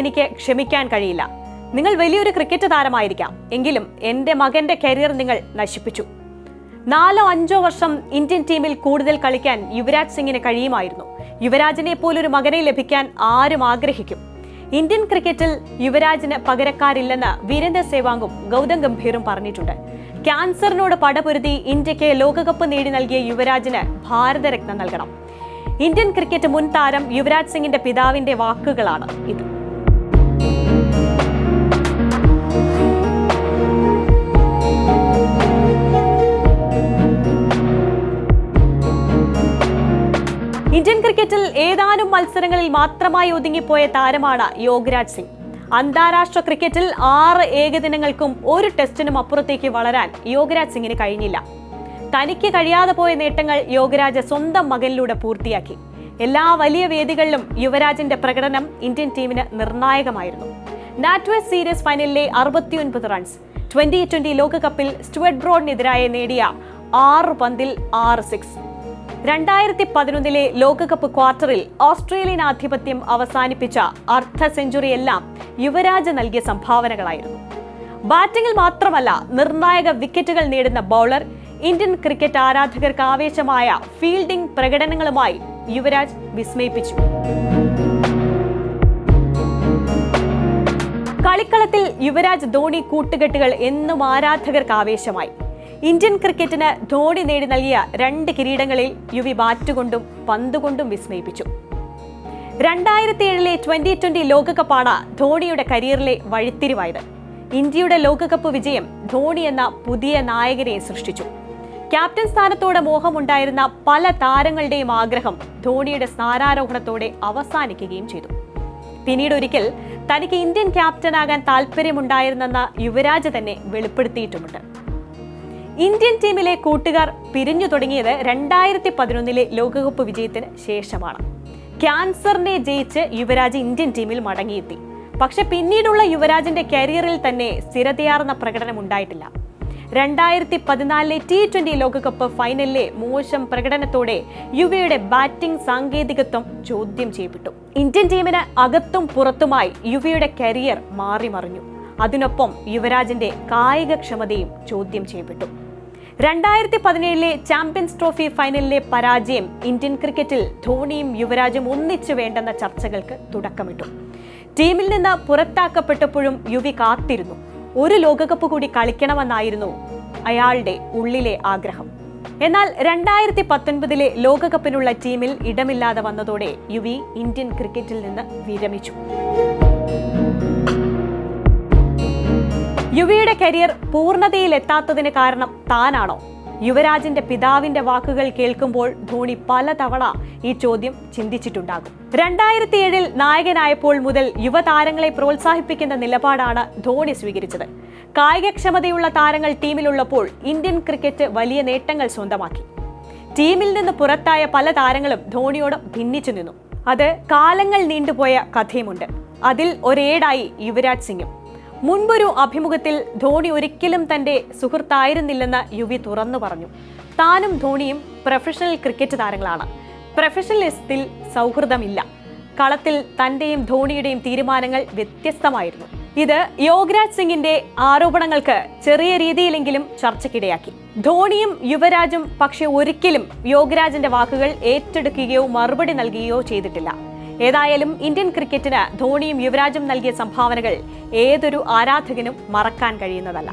എനിക്ക് ക്ഷമിക്കാൻ കഴിയില്ല. നിങ്ങൾ വലിയൊരു ക്രിക്കറ്റ് താരമായിരിക്കാം, എങ്കിലും എൻ്റെ മകന്റെ കരിയർ നിങ്ങൾ നശിപ്പിച്ചു. 4-5 വർഷം ഇന്ത്യൻ ടീമിൽ കൂടുതൽ കളിക്കാൻ യുവരാജ് സിംഗിന് കഴിയുമായിരുന്നു. യുവരാജിനെ പോലൊരു മകനെ ലഭിക്കാൻ ആരും ആഗ്രഹിക്കും. ഇന്ത്യൻ ക്രിക്കറ്റിൽ യുവരാജിന് പകരക്കാരില്ലെന്ന് വീരേന്ദർ സേവാഗും ഗൗതം ഗംഭീറും പറഞ്ഞിട്ടുണ്ട്. ക്യാൻസറിനോട് പടപൊരുതി ഇന്ത്യക്ക് ലോകകപ്പ് നേടി നൽകിയ യുവരാജിന് ഭാരതരത്ന നൽകണം. ഇന്ത്യൻ ക്രിക്കറ്റ് മുൻ താരം യുവരാജ് സിംഗിന്റെ പിതാവിന്റെ വാക്കുകളാണ് ഇത്. ഇന്ത്യൻ ക്രിക്കറ്റിൽ ഏതാനും മത്സരങ്ങളിൽ മാത്രമായി ഒതുങ്ങിപ്പോയ താരമാണ് യോഗരാജ് സിംഗ്. അന്താരാഷ്ട്ര ക്രിക്കറ്റിൽ 6 ഏകദിനങ്ങൾക്കും 1 ടെസ്റ്റിനും അപ്പുറത്തേക്ക് വളരാൻ യോഗരാജ് സിംഗിന് കഴിഞ്ഞില്ല. തനിക്ക് കഴിയാതെ പോയ നേട്ടങ്ങൾ യോഗരാജ് സ്വന്തം മകനിലൂടെ പൂർത്തിയാക്കി. എല്ലാ വലിയ വേദികളിലും യുവരാജിന്റെ പ്രകടനം ഇന്ത്യൻ ടീമിന് നിർണായകമായിരുന്നു. നാറ്റ്വേഴ്സ് സീരീസ് ഫൈനലിലെ 69 റൺസ്, 2020 ലോകകപ്പിൽ സ്റ്റുവർട്ട് ബ്രോഡിനെതിരായി നേടിയ 6 പന്തിൽ 6 സിക്സ്, 2011 ലോകകപ്പ് ക്വാർട്ടറിൽ ഓസ്ട്രേലിയൻ ആധിപത്യം അവസാനിപ്പിച്ച അർദ്ധ സെഞ്ചുറിയെല്ലാം യുവരാജ് നൽകിയ സംഭാവനകളായിരുന്നു. ബാറ്റിംഗിൽ മാത്രമല്ല, നിർണായക വിക്കറ്റുകൾ നേടുന്ന ബൗളർ, ഇന്ത്യൻ ക്രിക്കറ്റ് ആരാധകർക്ക് ആവേശമായ ഫീൽഡിംഗ് പ്രകടനങ്ങളുമായി യുവരാജ് വിസ്മയിപ്പിച്ചു. കളിക്കളത്തിൽ യുവരാജ് ധോണി കൂട്ടുകെട്ടുകൾ എന്നും ആരാധകർക്ക് ആവേശമായി. ഇന്ത്യൻ ക്രിക്കറ്റിന് ധോണി നേടി നൽകിയ 2 കിരീടങ്ങളിൽ യുവി ബാറ്റുകൊണ്ടും പന്തുകൊണ്ടും വിസ്മയിപ്പിച്ചു. 2007 2020 ലോകകപ്പാണ് ധോണിയുടെ കരിയറിലെ വഴിത്തിരിവായത്. ഇന്ത്യയുടെ ലോകകപ്പ് വിജയം ധോണി എന്ന പുതിയ നായകനെ സൃഷ്ടിച്ചു. ക്യാപ്റ്റൻ സ്ഥാനത്തോടെ മോഹമുണ്ടായിരുന്ന പല താരങ്ങളുടെയും ആഗ്രഹം ധോണിയുടെ സ്ഥാനാരോഹണത്തോടെ അവസാനിക്കുകയും ചെയ്തു. പിന്നീട് ഒരിക്കൽ തനിക്ക് ഇന്ത്യൻ ക്യാപ്റ്റനാകാൻ താല്പര്യമുണ്ടായിരുന്നെന്ന് യുവരാജ് തന്നെ വെളിപ്പെടുത്തിയിട്ടുമുണ്ട്. ഇന്ത്യൻ ടീമിലെ കൂട്ടുകാർ പിരിഞ്ഞു തുടങ്ങിയത് 2011 ലോകകപ്പ് വിജയത്തിന് ശേഷമാണ്. ക്യാൻസറിനെ ജയിച്ച് യുവരാജ് ഇന്ത്യൻ ടീമിൽ മടങ്ങിയെത്തി. പക്ഷെ പിന്നീടുള്ള യുവരാജിന്റെ കരിയറിൽ തന്നെ സ്ഥിരതയാർന്ന പ്രകടനം ഉണ്ടായിട്ടില്ല. 2014 T20 ലോകകപ്പ് ഫൈനലിലെ മോശം പ്രകടനത്തോടെ യുവയുടെ ബാറ്റിംഗ് സാങ്കേതികത്വം ചോദ്യം ചെയ്യപ്പെട്ടു. ഇന്ത്യൻ ടീമിന് അകത്തും പുറത്തുമായി യുവയുടെ കരിയർ മാറിമറിഞ്ഞു. അതിനൊപ്പം യുവരാജിന്റെ കായികക്ഷമതയും ചോദ്യം ചെയ്യപ്പെട്ടു. 2017 ചാമ്പ്യൻസ് ട്രോഫി ഫൈനലിലെ പരാജയം ഇന്ത്യൻ ക്രിക്കറ്റിൽ ധോണിയും യുവരാജും ഒന്നിച്ചു വേണ്ടെന്ന ചർച്ചകൾക്ക് തുടക്കമിട്ടു. ടീമിൽ നിന്ന് പുറത്താക്കപ്പെട്ടപ്പോഴും യുവി കാത്തിരുന്നു. ഒരു ലോകകപ്പ് കൂടി കളിക്കണമെന്നായിരുന്നു അയാളുടെ ഉള്ളിലെ ആഗ്രഹം. എന്നാൽ 2019 ലോകകപ്പിനുള്ള ടീമിൽ ഇടമില്ലാതെ വന്നതോടെ യുവി ഇന്ത്യൻ ക്രിക്കറ്റിൽ നിന്ന് വിരമിച്ചു. യുവിയുടെ കരിയർ പൂർണ്ണതയിലെത്താത്തതിന് കാരണം താനാണോ? യുവരാജിന്റെ പിതാവിന്റെ വാക്കുകൾ കേൾക്കുമ്പോൾ ധോണി പലതവണ ഈ ചോദ്യം ചിന്തിച്ചിട്ടുണ്ടാകും. 2007 നായകനായപ്പോൾ മുതൽ യുവതാരങ്ങളെ പ്രോത്സാഹിപ്പിക്കുന്ന നിലപാടാണ് ധോണി സ്വീകരിച്ചത്. കായികക്ഷമതയുള്ള താരങ്ങൾ ടീമിലുള്ളപ്പോൾ ഇന്ത്യൻ ക്രിക്കറ്റ് വലിയ നേട്ടങ്ങൾ സ്വന്തമാക്കി. ടീമിൽ നിന്ന് പുറത്തായ പല താരങ്ങളും ധോണിയോട് ഭിന്നിച്ചു നിന്നു. അത് കാലങ്ങൾ നീണ്ടുപോയ കഥയുമുണ്ട്. അതിൽ ഒരേടായി യുവരാജ് സിംഗും. മുൻപൊരു അഭിമുഖത്തിൽ ധോണി ഒരിക്കലും തന്റെ സുഹൃത്തായിരുന്നില്ലെന്ന് യുവി തുറന്നു പറഞ്ഞു. താനും ധോണിയും പ്രൊഫഷണൽ ക്രിക്കറ്റ് താരങ്ങളാണ്. പ്രൊഫഷണലിസത്തിൽ സൗഹൃദമില്ല. കളത്തിൽ തന്റെയും ധോണിയുടെയും തീരുമാനങ്ങൾ വ്യത്യസ്തമായിരുന്നു. ഇത് യോഗരാജ് സിംഗിന്റെ ആരോപണങ്ങൾക്ക് ചെറിയ രീതിയിലെങ്കിലും ചർച്ചയ്ക്കിടയാക്കി. ധോണിയും യുവരാജും പക്ഷെ ഒരിക്കലും യോഗരാജിന്റെ വാക്കുകൾ ഏറ്റെടുക്കുകയോ മറുപടി നൽകുകയോ ചെയ്തിട്ടില്ല. ഏതായാലും ഇന്ത്യൻ ക്രിക്കറ്റിന് ധോണിയും യുവരാജും നൽകിയ സംഭാവനകൾ ഏതൊരു ആരാധകനും മറക്കാൻ കഴിയുന്നതല്ല.